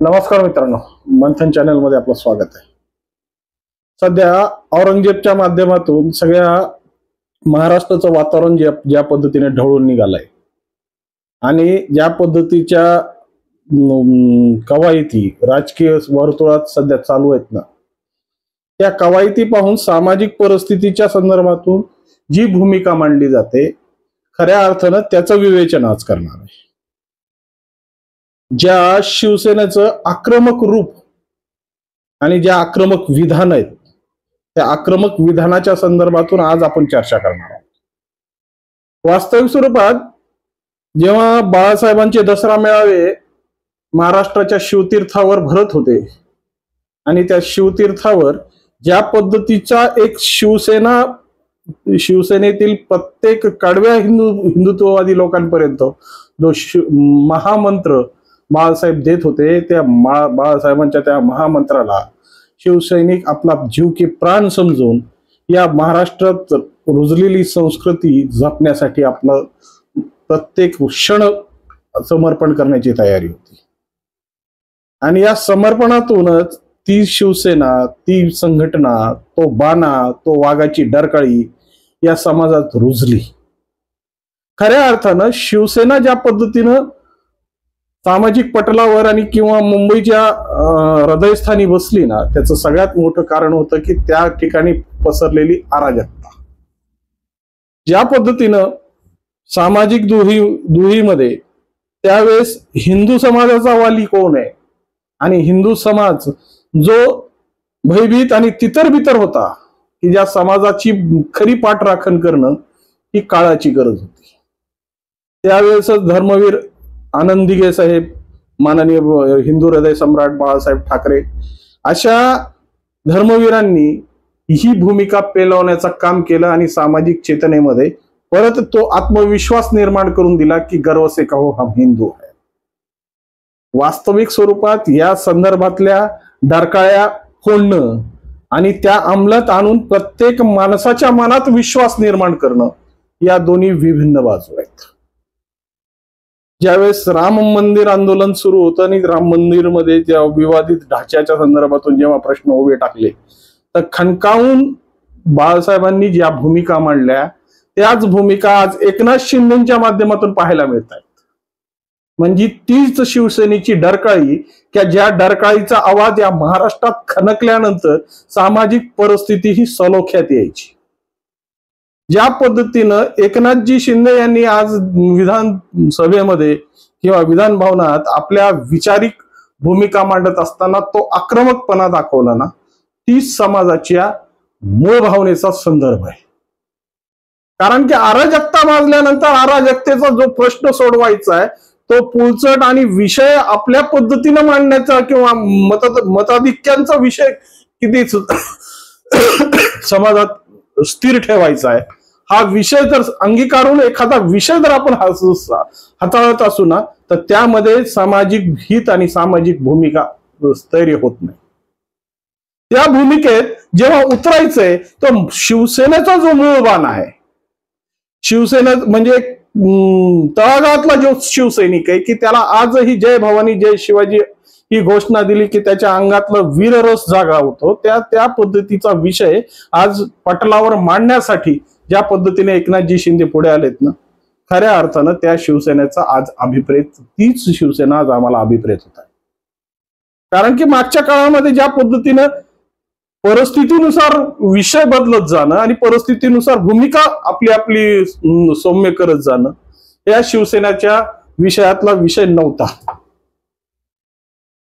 नमस्कार मित्रांनो, मंथन चॅनल मध्ये आपलं स्वागत आहे। सध्या औरंगजेबच्या माध्यमातून सगळ्या महाराष्ट्राचं वातावरण ज्या पद्धतीने ढवळून निघालंय आणि ज्या पद्धतीच्या कवायती राजकीय वर्तुळात सध्या चालू आहेत ना, त्या कवायती पाहून सामाजिक परिस्थितीच्या संदर्भातून जी भूमिका मांडली जाते खऱ्या अर्थानं त्याचं विवेचन आज करणार आहे। ज्या शिवसेनेचं आक्रमक रूप आणि ज्या आक्रमक विधान आहेत त्या आक्रमक विधानाच्या संदर्भातून आज आपण चर्चा करणार आहोत। वास्तविक स्वरूपात जेव्हा बाळासाहेबांचे दसरा मेळावे महाराष्ट्राच्या शिवतीर्थावर भरत होते आणि त्या शिवतीर्थावर ज्या पद्धतीचा एक शिवसेनेतील प्रत्येक कडव्या हिंदुत्ववादी लोकांपर्यंत जो महामंत्र बाळासाहेब देत होते, त्या बाळासाहेबांच्या त्या महामंत्राला शिवसैनिक आपला जीव की प्राण समजून या महाराष्ट्रात रुजलेली संस्कृती जपण्यासाठी आपलं प्रत्येक क्षण समर्पण करण्याची तयारी होती। आणि या समर्पणातूनच ती शिवसेना, ती संघटना, तो बाणा, तो वाघाची डरकाळी या समाजात रुजली। खऱ्या अर्थानं शिवसेना ज्या पद्धतीनं सामाजिक पटलावर आणि किंवा मुंबईच्या हृदयस्थानी बसली ना, त्याचं सगळ्यात मोठं कारण होतं की त्या ठिकाणी पसरलेली अराजकता। ज्या पद्धतीनं सामाजिक दुहीमध्ये त्यावेळेस हिंदू समाजाचा वाली कोण आहे आणि हिंदू समाज जो भयभीत आणि तितरबितर होता की ज्या समाजाची खरी पाठराखण करणं ही काळाची गरज होती। त्यावेळेस धर्मवीर आनंद दिघे साहेब, माननीय हिंदू हृदय सम्राट बाळासाहेब ठाकरे अशा धर्मवीरांनी ही भूमिका पेलवण्याचं काम केलं आणि सामाजिक चेतनेमध्ये परत तो आत्मविश्वास निर्माण करून दिला की गर्व से कहो हम हिंदू है। वास्तविक स्वरूपात या संदर्भातल्या डरकाळ्या फोडणं आणि त्या अंमलात आणून प्रत्येक माणसाच्या मनात विश्वास निर्माण करणं या दोन्ही विभिन्न बाजू आहेत। ज्यावेळेस राम मंदिर आंदोलन सुरू होतं आणि राम मंदिर मध्ये ज्या विवादित ढाच्याच्या संदर्भातून जेव्हा प्रश्न उभे टाकले तर खणकावून बाळासाहेबांनी ज्या भूमिका मांडल्या त्याच भूमिका आज एकनाथ शिंदेच्या माध्यमातून पाहायला मिळत आहेत। म्हणजे तीच शिवसेनेची डरकाळी की ज्या डरकाळीचा आवाज या महाराष्ट्रात खणकल्यानंतर सामाजिक परिस्थिती ही सलोख्यात यायची। ज्या पद्धतीनं एकनाथजी शिंदे यांनी आज विधानसभेमध्ये किंवा विधान भवनात आपल्या विचारिक भूमिका मांडत असताना तो आक्रमकपणा दाखवला ना, तीच समाजाच्या मूळ भावनेचा संदर्भ आहे। कारण की अराजकता माजल्यानंतर अराजकतेचा जो प्रश्न सोडवायचा आहे तो पुलचट आणि विषय आपल्या पद्धतीनं मांडण्याचा किंवा मताधिक्यांचा विषय किती समाजात स्थिर ठेवायचा आहे हा विषय जर अंगीकारून एखादा विषय जर आपण हाताळत असू ना तर त्यामध्ये सामाजिक हित आणि सामाजिक भूमिका स्थैर्य होत नाही। त्या भूमिकेत जेव्हा उतरायचंय तर शिवसेनेचा जो मूळ बाण आहे, शिवसेना म्हणजे तळागाळातला जो शिवसैनिक आहे की त्याला आजही जय भवानी जय शिवाजी ही घोषणा दिली की त्याच्या अंगातलं वीररस जागा होतो, त्या पद्धतीचा विषय आज पटलावर मांडण्यासाठी ज्या पद्धतीने एकनाथजी शिंदे पुढे आलेत ना, खऱ्या अर्थानं त्या शिवसेनेचा आज अभिप्रेत, तीच शिवसेना आज आम्हाला अभिप्रेत होत आहे। कारण की मागच्या काळामध्ये ज्या पद्धतीनं परिस्थितीनुसार विषय बदलत जाणं आणि परिस्थितीनुसार भूमिका आपली सौम्य करत जाणं या शिवसेनेच्या विषयातला विषय नव्हता।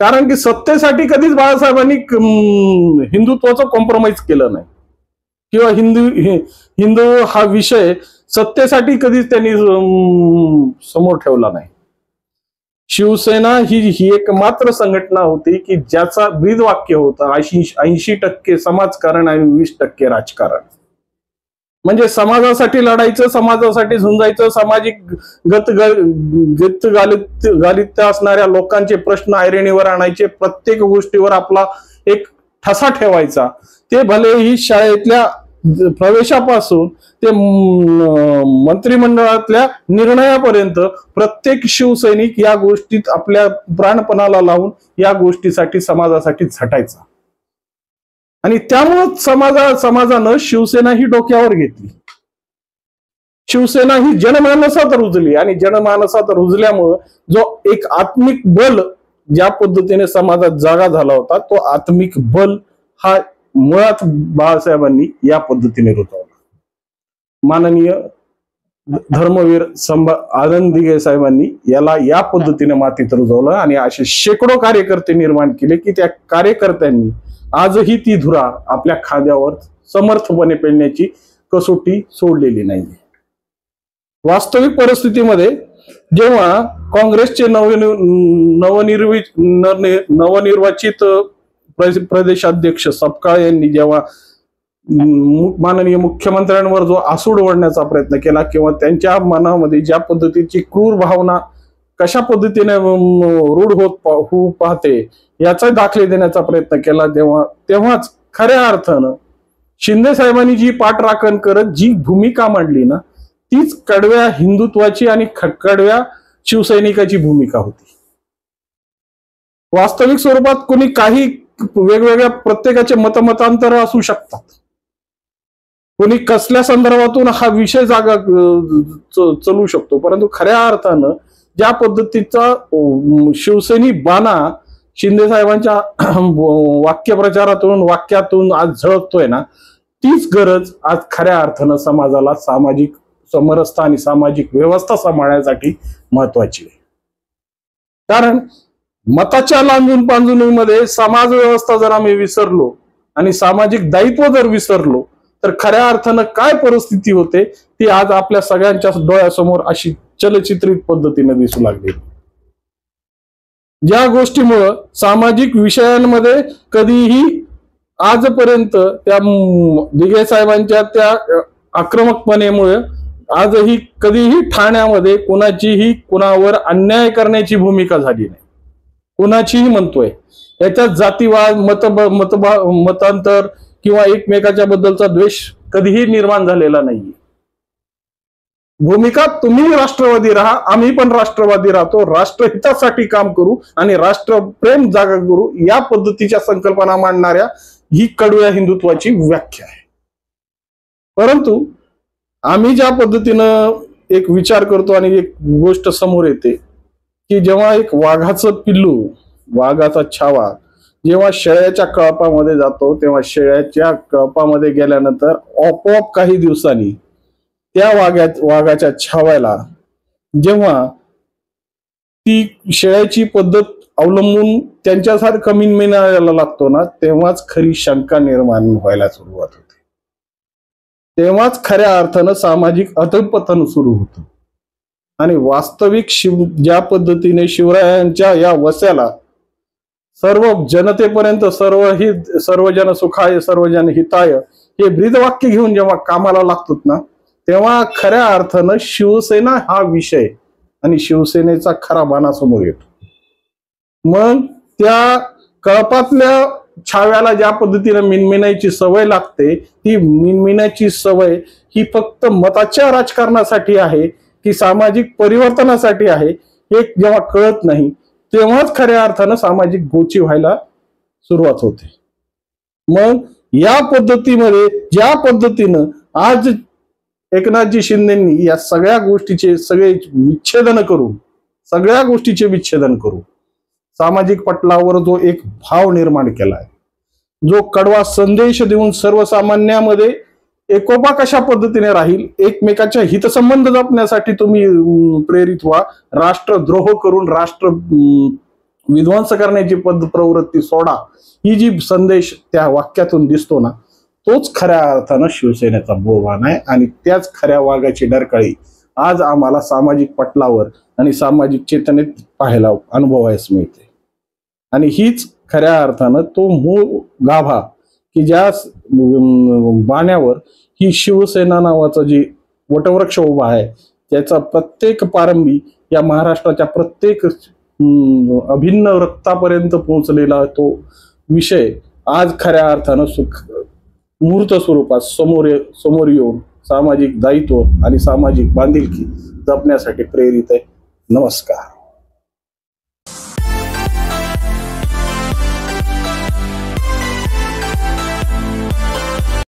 कारण की सत्तेसाठी कधीच बाळासाहेबांनी हिंदुत्वाचं कॉम्प्रोमाइज केलं नाही किंवा हिंदू हा विषय सत्तेसाठी कधीच त्यांनी समोर ठेवला नाही। शिवसेना ही एकमात्र संघटना होती की ज्याचा ब्रीद वाक्य होतं 80% समाजकारण आणि 20% राजकारण। म्हणजे समाजासाठी लढायचं, समाजासाठी झुंजायचं, सामाजिक गालित्य असणाऱ्या लोकांचे प्रश्न ऐरणीवर आणायचे, प्रत्येक गोष्टीवर आपला एक ठसा ठेवायचा। ते भले ही शाळेतल्या प्रवेशापासून ते मंत्रिमंडळातल्या निर्णयापर्यंत प्रत्येक शिवसैनिक या गोष्टीत आपल्या प्राणपणाला लावून या गोष्टीसाठी समाजासाठी झटायचा आणि त्यामुळे समाजानं शिवसेना ही डोक्यावर घेतली. शिवसेना ही जनमानसात रुजली आणि जनमानसात रुजल्यामुळं जो एक आत्मिक बल ज्या पद्धतीने समाजात जागा झाला होता तो आत्मिक बल हा मुळात बाळासाहेबांनी या पद्धतीने रुजवला. माननीय धर्मवीर आनंद दिघे साहेबांनी याला या पद्धतीने मातीत रुजवलं आणि असे शेकडो कार्यकर्ते निर्माण केले की त्या कार्यकर्त्यांनी आजही ती धुरा आपल्या खांद्यावर समर्थपणे पेलण्याची कसोटी सोडलेली नाही. वास्तविक परिस्थितीमध्ये जेव्हा काँग्रेसचे नवनिर्वाचित प्रदेशाध्यक्ष सपकाळ यांनी जेव्हा माननीय मुख्यमंत्र्यांवर जो आसूड ओढण्याचा प्रयत्न केला किंवा त्यांच्या मनामध्ये ज्या पद्धतीची क्रूर भावना कशा पद्धतीने रूढ होऊ पाहते याचा दाखले देण्याचा प्रयत्न केला तेव्हाच खऱ्या अर्थानं शिंदे साहेबांनी जी पाठराखण करत जी भूमिका मांडली ना तीच कडव्या हिंदुत्वाची आणि कडव्या शिवसैनिकाची भूमिका होती. वास्तविक स्वरूपात कोणी काही वेगवेगळ्या प्रत्येकाचे मतमतांतर असू शकतात. कोणी कसल्या संदर्भातून हा विषय जागा चलू शकतो परंतु खऱ्या अर्थानं ज्या पद्धतीचा शिवसैनी बाणा शिंदे साहेबांच्या वाक्यातून आज झळकतोय ना तीच गरज आज खऱ्या अर्थानं समाजाला सामाजिक समरसता आणि सामाजिक व्यवस्था सांभाळण्यासाठी महत्वाची आहे. कारण मताच्या लांजून पांजुनीमध्ये समाज व्यवस्था जर आम्ही विसरलो आणि सामाजिक दायित्व जर विसरलो तर खऱ्या अर्थानं काय परिस्थिती होते ती आज आपल्या सगळ्यांच्या डोळ्यासमोर अशी चलचित्रित पद्धतीने दिसू लागली. ज्या गोष्टीमुळं सामाजिक विषयांमध्ये कधीही आजपर्यंत त्या दिघे साहेबांच्या त्या आक्रमकपणेमुळे आजही कधीही ठाण्यामध्ये कुणावर अन्याय करण्याची भूमिका झाली नाही. कुणाचीही म्हणतोय याच्यात जातीवाद मतांतर किंवा एकमेकाच्या बद्दलचा द्वेष कधीही निर्माण झालेला नाहीये. भूमिका तुम्ही राष्ट्रवादी राहा आम्ही पण राष्ट्रवादी राहतो राष्ट्रहितासाठी काम करू आणि राष्ट्रप्रेम जागा करू या पद्धतीच्या संकल्पना मांडणाऱ्या ही कडव्या हिंदुत्वाची व्याख्या आहे. परंतु आम्ही ज्या पद्धतीनं एक विचार करतो आणि एक गोष्ट समोर येते की जेव्हा एक वाघाचं पिल्लू वाघाचा छावा जेव्हा शेळ्याच्या कळपामध्ये जातो तेव्हा शेळ्याच्या कळपामध्ये गेल्यानंतर आपोआप काही दिवसांनी त्या वाघाच्या छाव्याला जेव्हा ती शेळ्याची पद्धत अवलंबून त्यांच्यासारखं मिळायला लागतो ना तेव्हाच खरी शंका निर्माण व्हायला सुरुवात होते. तेव्हाच खऱ्या अर्थानं सामाजिक अधपतन सुरू होतं आणि वास्तविक ज्या पद्धतीने शिवरायांच्या या वस्याला सर्व जनतेपर्यंत सर्वजन सुखाय सर्वजन हिताय हे ब्रीदवाक्य घेऊन जेव्हा कामाला लागतात ना तेव्हा खऱ्या अर्थानं शिवसेना हा विषय आणि शिवसेनेचा खरा बाणा समोर येतो. मग त्या कळपातल्या छाव्याला ज्या पद्धतीने मिनमिनायची सवय लागते ती मिनमिनाची सवय ही फक्त मताच्या राजकारणासाठी आहे की सामाजिक परिवर्तनासाठी आहे हे जेव्हा कळत नाही तेव्हाच खऱ्या अर्थानं सामाजिक गोची व्हायला सुरुवात होते. मग या पद्धतीमध्ये ज्या पद्धतीनं आज एकनाथजी शिंदेंनी या सगळ्या गोष्टीचे सगळ्या गोष्टीचे विच्छेदन करून सामाजिक पटलावर जो एक भाव निर्माण केलाय जो कडवा संदेश देऊन सर्वसामान्यामध्ये एकोपा कशा पद्धतीने राहील एकमेकाच्या हितसंबंध जपण्यासाठी तुम्ही प्रेरित व्हा राष्ट्रद्रोह करून राष्ट्र विध्वंस करण्याची प्रवृत्ती सोडा ही जी संदेश त्या वाक्यातून दिसतो ना तोच खऱ्या अर्थानं शिवसेनेचा बोलबाण आहे आणि त्याच खऱ्या वाघाची डरकाळी आज आम्हाला सामाजिक पटलावर आणि सामाजिक चेतनेत पाहायला अनुभवायस मिळते. आणि हीच खऱ्या अर्थानं तो मूळ गाभा की ज्या बाण्यावर ही शिवसेना नावाचा जी वटवृक्ष उभा आहे त्याचा प्रत्येक पारंबी या महाराष्ट्राच्या प्रत्येक अभिन्न रक्तापर्यंत पोहोचलेला तो विषय आज खऱ्या अर्थानं मूर्त स्वरूपात समोर येऊन सामाजिक दायित्व आणि सामाजिक बांधिलकी जपण्यासाठी प्रेरित आहे. नमस्कार.